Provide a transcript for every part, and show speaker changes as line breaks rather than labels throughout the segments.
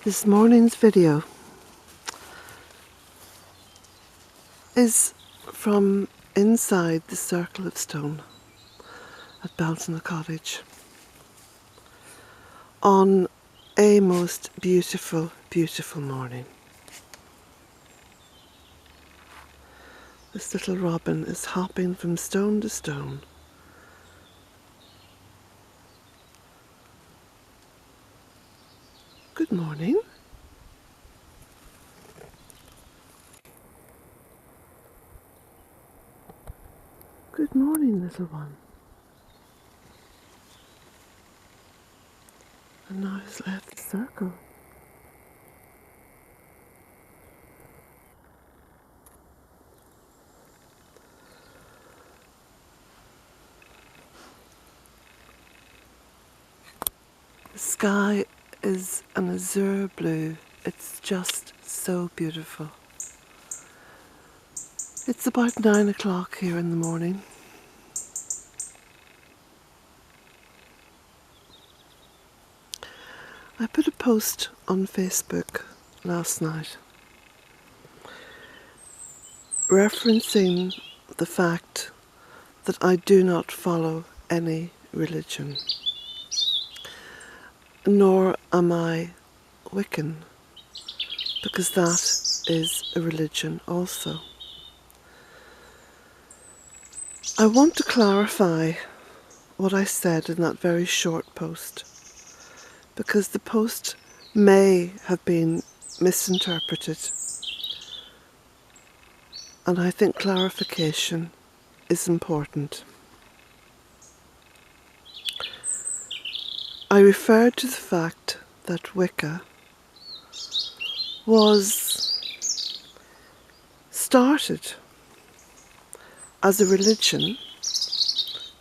This morning's video is from inside the circle of stone at Bealtaine Cottage on a most beautiful, beautiful morning. This little robin is hopping from stone to stone. Good morning. Good morning, little one. And now he's left the circle. The sky is an azure blue. It's just so beautiful. It's about 9 o'clock here in the morning. I put a post on Facebook last night referencing the fact that I do not follow any religion, nor am I Wiccan, because that is a religion also. I want to clarify what I said in that very short post, because the post may have been misinterpreted, and I think clarification is important. I referred to the fact that Wicca was started as a religion,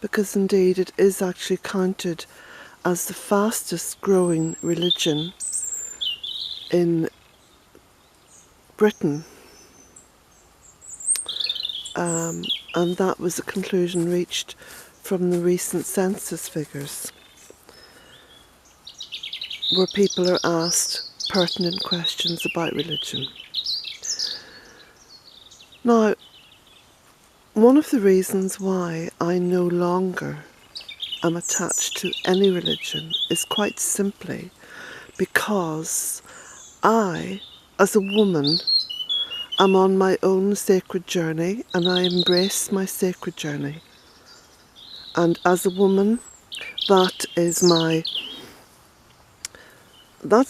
because indeed it is actually counted as the fastest growing religion in Britain, and that was a conclusion reached from the recent census figures, where people are asked pertinent questions about religion. Now, one of the reasons why I no longer am attached to any religion is quite simply because I, as a woman, am on my own sacred journey, and I embrace my sacred journey. And as a woman, that's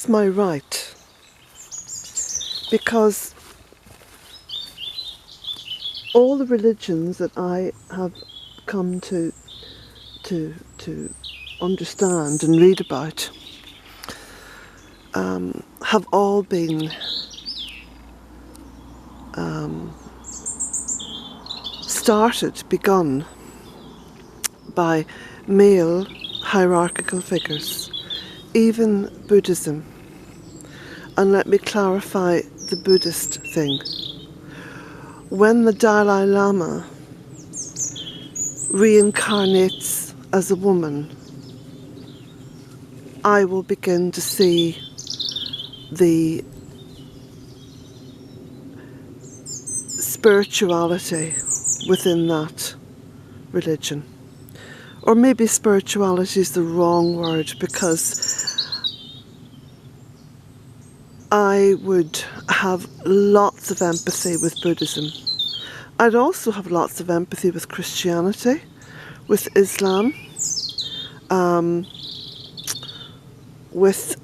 my right, because all the religions that I have come to understand and read about have all been begun by male hierarchical figures, even Buddhism. And let me clarify the Buddhist thing. When the Dalai Lama reincarnates as a woman, I will begin to see the spirituality within that religion. Or maybe spirituality is the wrong word, because I would have lots of empathy with Buddhism. I'd also have lots of empathy with Christianity, with Islam, with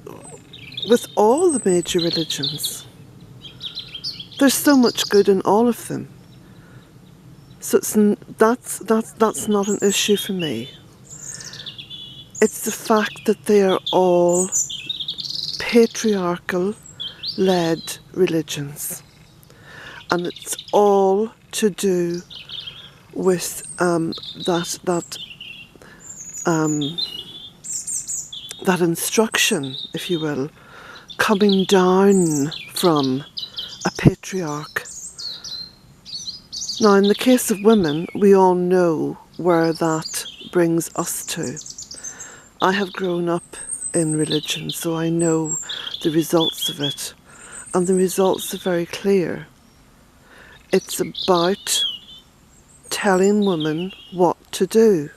all the major religions. There's so much good in all of them. So that's not an issue for me. It's the fact that they are all patriarchal led religions, and it's all to do with that instruction, if you will, coming down from a patriarch. Now, in the case of women, we all know where that brings us to. I have grown up in religion, so I know the results of it. And the results are very clear. It's about telling women what to do.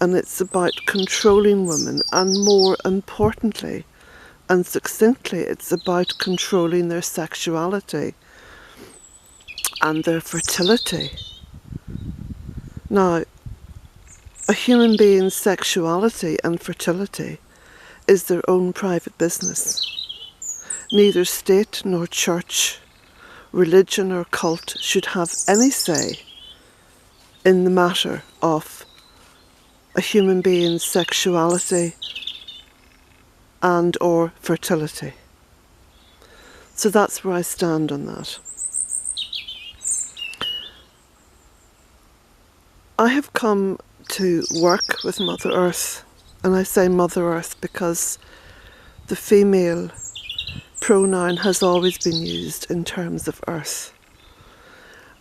And it's about controlling women, and more importantly and succinctly, it's about controlling their sexuality and their fertility. Now, a human being's sexuality and fertility is their own private business. Neither state nor church, religion or cult should have any say in the matter of a human being's sexuality and or fertility. So that's where I stand on that. I have come to work with Mother Earth, and I say Mother Earth because the female pronoun has always been used in terms of Earth.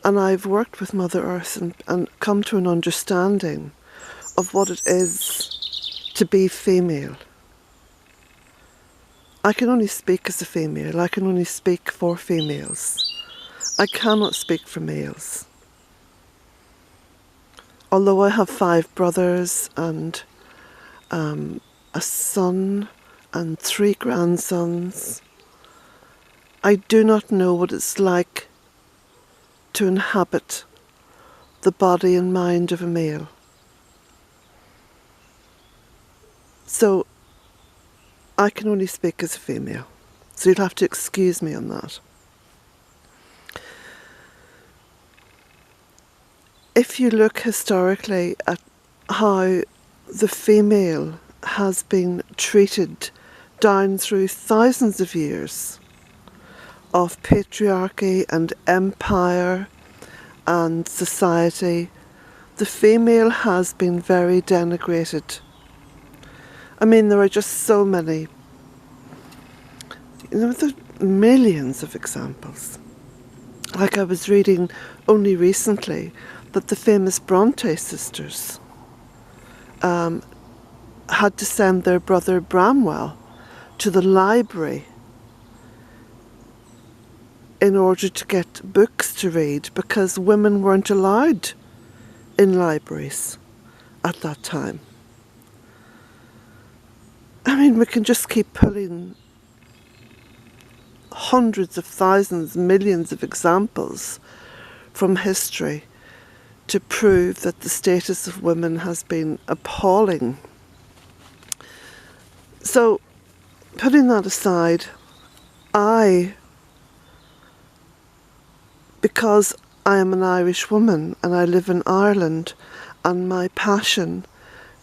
And I've worked with Mother Earth and come to an understanding of what it is to be female. I can only speak as a female. I can only speak for females. I cannot speak for males. Although I have 5 brothers and a son and 3 grandsons, I do not know what it's like to inhabit the body and mind of a male. So I can only speak as a female. So you'll have to excuse me on that. If you look historically at how the female has been treated down through thousands of years of patriarchy and empire and society, the female has been very denigrated. I mean, there are just so many, there are millions of examples. Like I was reading only recently that the famous Bronte sisters had to send their brother Bramwell to the library in order to get books to read, because women weren't allowed in libraries at that time. I mean, we can just keep pulling hundreds of thousands, millions of examples from history to prove that the status of women has been appalling. So, putting that aside, because I am an Irish woman and I live in Ireland and my passion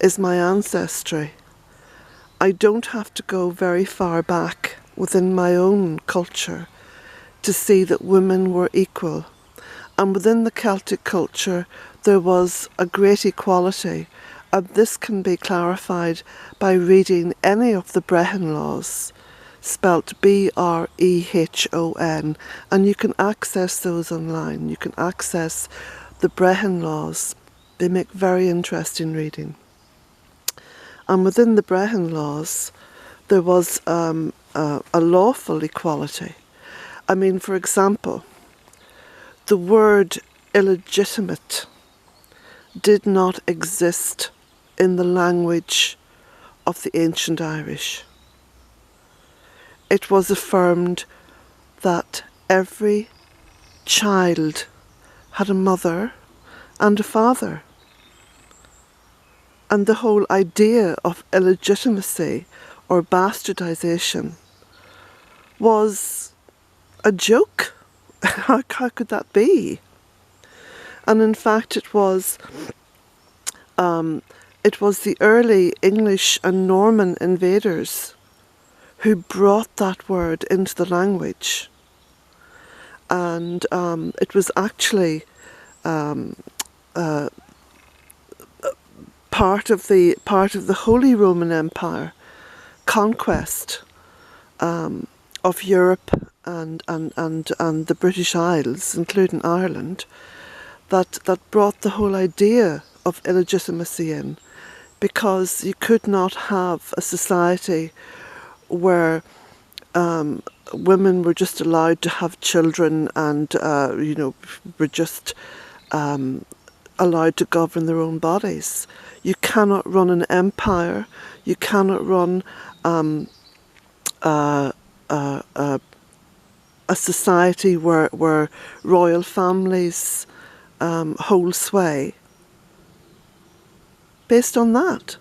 is my ancestry, I don't have to go very far back within my own culture to see that women were equal. And within the Celtic culture there was a great equality, and this can be clarified by reading any of the Brehon laws, spelt Brehon, and you can access those online. You can access the Brehon laws. They make very interesting reading. And within the Brehon laws there was a lawful equality. I mean, for example, the word illegitimate did not exist in the language of the ancient Irish. It was affirmed that every child had a mother and a father. And the whole idea of illegitimacy or bastardization was a joke. How could that be? And in fact it was the early English and Norman invaders who brought that word into the language. And it was actually part of the Holy Roman Empire conquest of Europe and the British Isles, including Ireland, that brought the whole idea of illegitimacy in because you could not have a society where women were just allowed to have children and, were just allowed to govern their own bodies. You cannot run an empire. You cannot run a society where royal families hold sway based on that.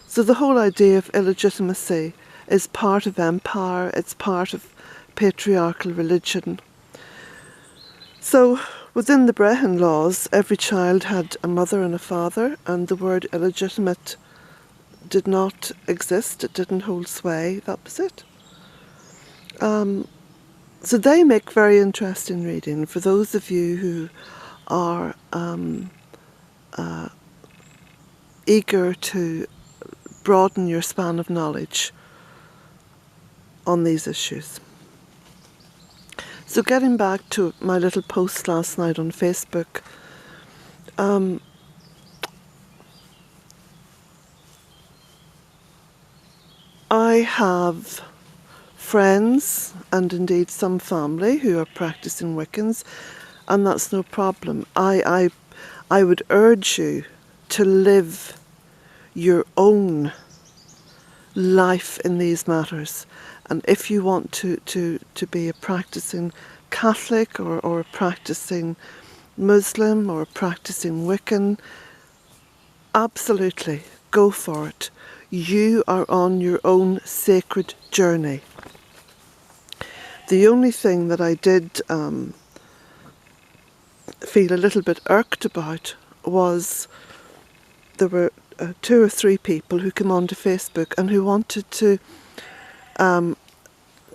So the whole idea of illegitimacy is part of empire, it's part of patriarchal religion. So within the Brehon laws, every child had a mother and a father, and the word illegitimate did not exist, it didn't hold sway, that was it. So they make very interesting reading for those of you who are eager to broaden your span of knowledge on these issues. So getting back to my little post last night on Facebook, I have friends and indeed some family who are practicing Wiccans, and that's no problem. I would urge you to live your own life in these matters, and if you want to be a practicing Catholic or a practicing Muslim or a practicing Wiccan, absolutely go for it. You are on your own sacred journey. The only thing that I did feel a little bit irked about was there were 2 or 3 people who came onto Facebook and who wanted to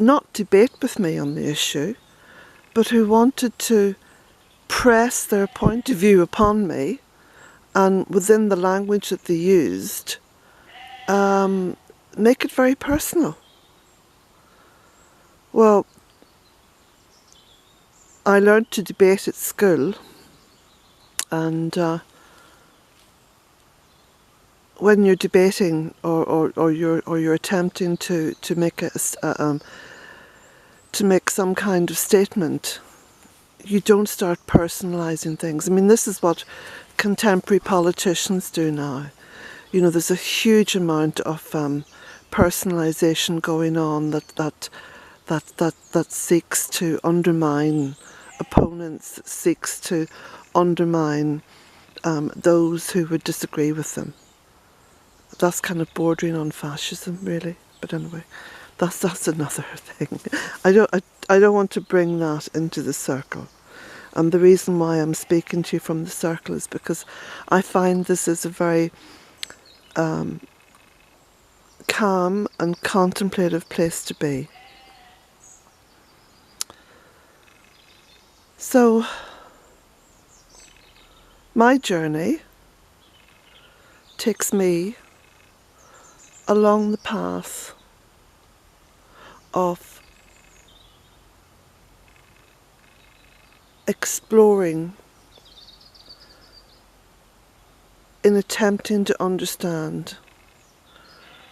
not debate with me on the issue, but who wanted to press their point of view upon me, and within the language that they used, make it very personal. Well, I learned to debate at school, and when you're debating or you're attempting to make to make some kind of statement, you don't start personalising things. I mean, this is what contemporary politicians do now. You know, there's a huge amount of personalisation going on that seeks to undermine opponents, that seeks to undermine those who would disagree with them. That's kind of bordering on fascism, really. But anyway, that's another thing. I don't want to bring that into the circle. And the reason why I'm speaking to you from the circle is because I find this is a very calm and contemplative place to be. So, my journey takes me along the path of exploring in attempting to understand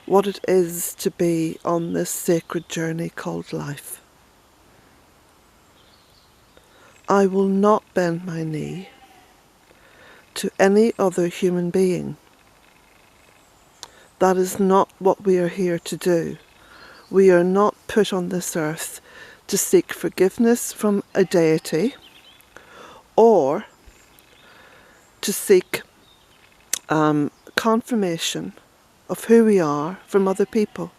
what it is to be on this sacred journey called life. I will not bend my knee to any other human being. That is not what we are here to do. We are not put on this earth to seek forgiveness from a deity or to seek confirmation of who we are from other people.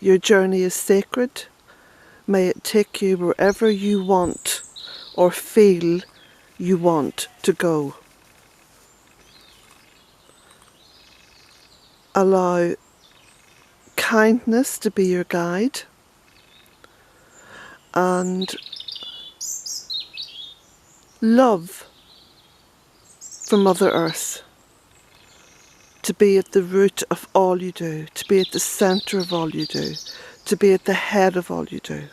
Your journey is sacred. May it take you wherever you want or feel you want to go. Allow kindness to be your guide, and love for Mother Earth to be at the root of all you do, to be at the centre of all you do, to be at the head of all you do.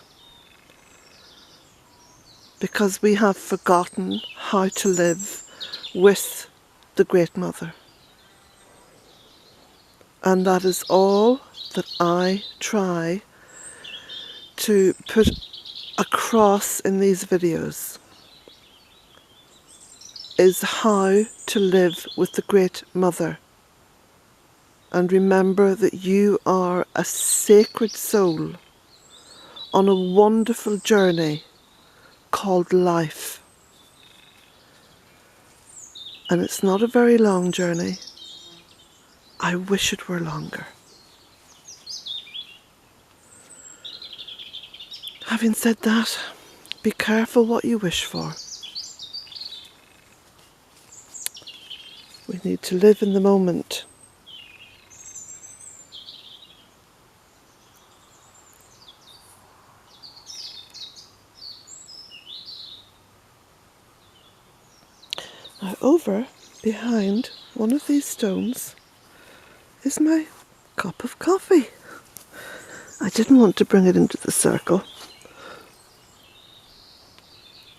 Because we have forgotten how to live with the Great Mother. And that is all that I try to put across in these videos, is how to live with the Great Mother. And remember that you are a sacred soul on a wonderful journey called life. And it's not a very long journey. I wish it were longer. Having said that, be careful what you wish for. We need to live in the moment. Now over behind one of these stones is my cup of coffee. I didn't want to bring it into the circle.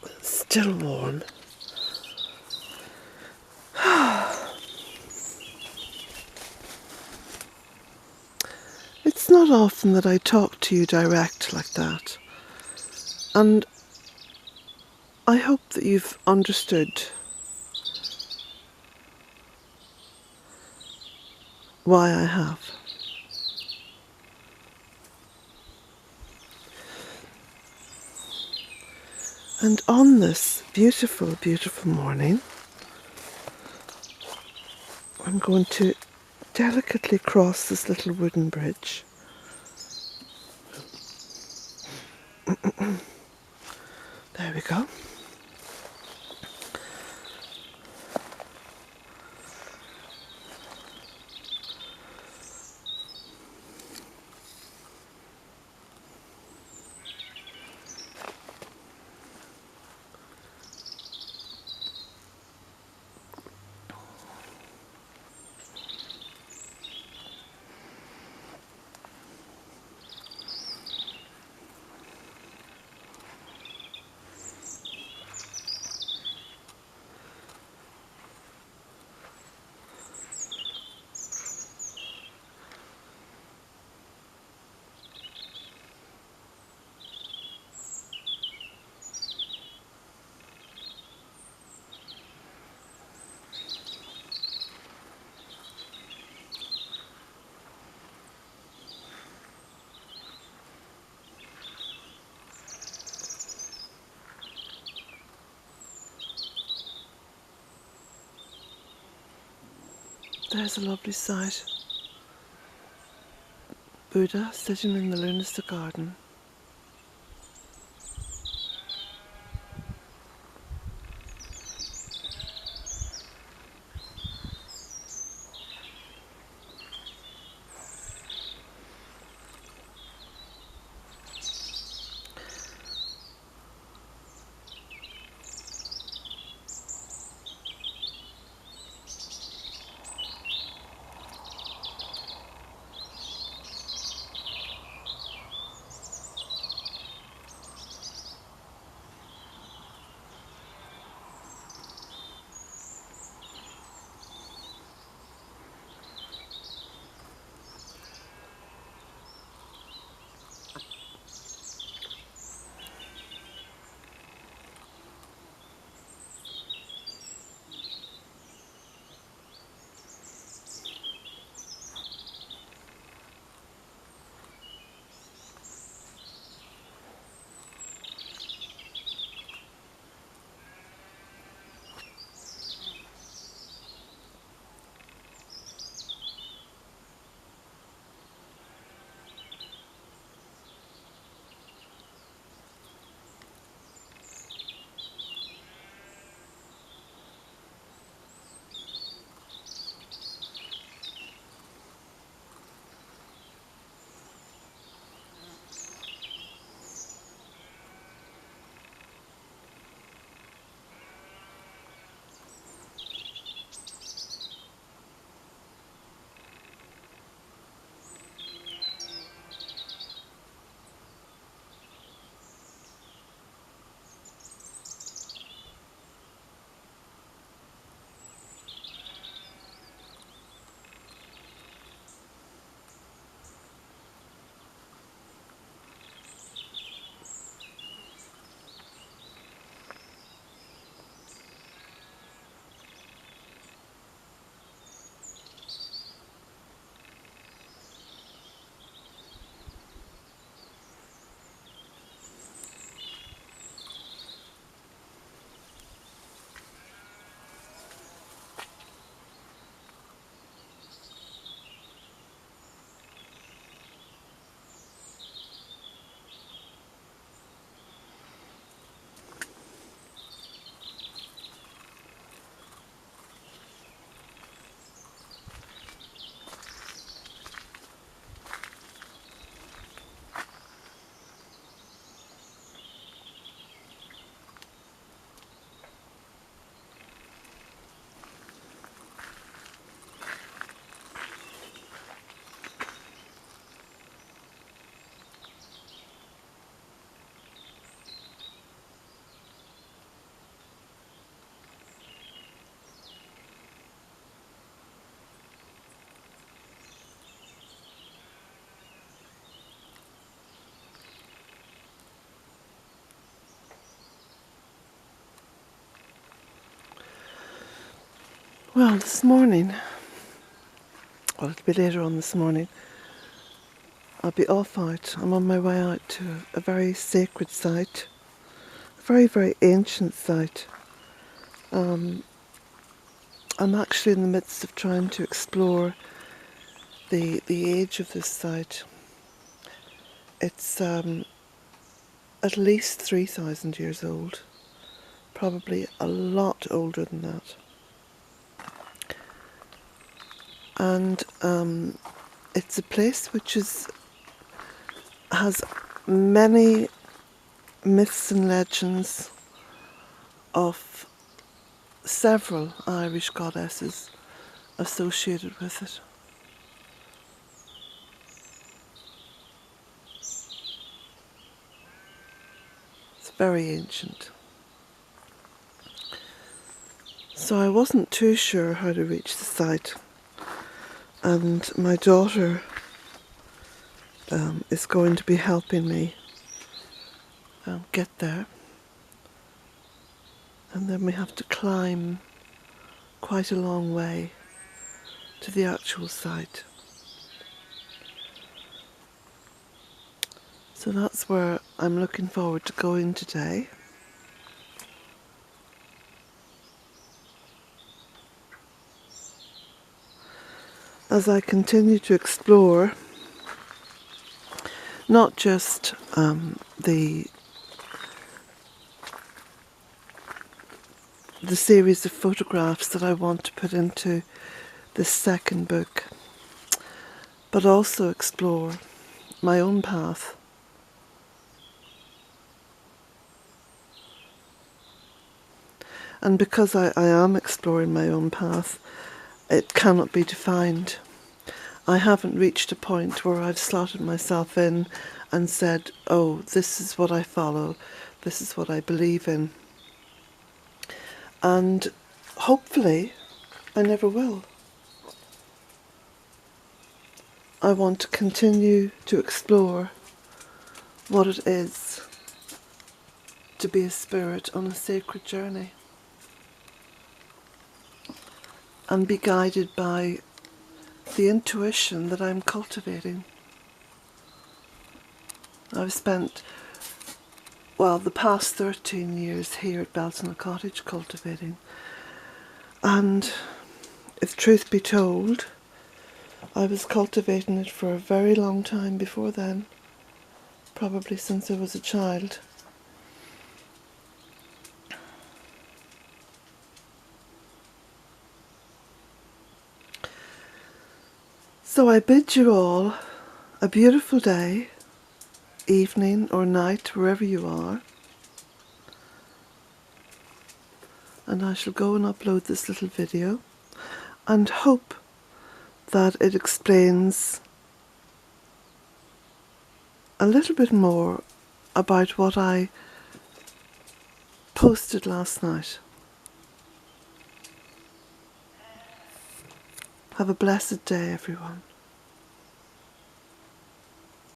It's still warm. It's not often that I talk to you direct like that. And I hope that you've understood why I have. And on this beautiful, beautiful morning, I'm going to delicately cross this little wooden bridge. There we go. There's a lovely sight. Buddha sitting in the lunaster garden. Well, this morning, well, it'll be later on this morning, I'll be off out. I'm on my way out to a very sacred site, a very, very ancient site. I'm actually in the midst of trying to explore the age of this site. It's at least 3,000 years old, probably a lot older than that. And it's a place which has many myths and legends of several Irish goddesses associated with it. It's very ancient. So I wasn't too sure how to reach the site, and my daughter is going to be helping me get there, and then we have to climb quite a long way to the actual site. So that's where I'm looking forward to going today. As I continue to explore not just the series of photographs that I want to put into this second book, but also explore my own path. And because I am exploring my own path, it cannot be defined. I haven't reached a point where I've slotted myself in and said, oh, this is what I follow, this is what I believe in. And hopefully I never will. I want to continue to explore what it is to be a spirit on a sacred journey, and be guided by the intuition that I'm cultivating. I've spent, well, the past 13 years here at Bealtaine Cottage cultivating, and if truth be told, I was cultivating it for a very long time before then, probably since I was a child. So I bid you all a beautiful day, evening or night, wherever you are, and I shall go and upload this little video and hope that it explains a little bit more about what I posted last night. Have a blessed day, everyone.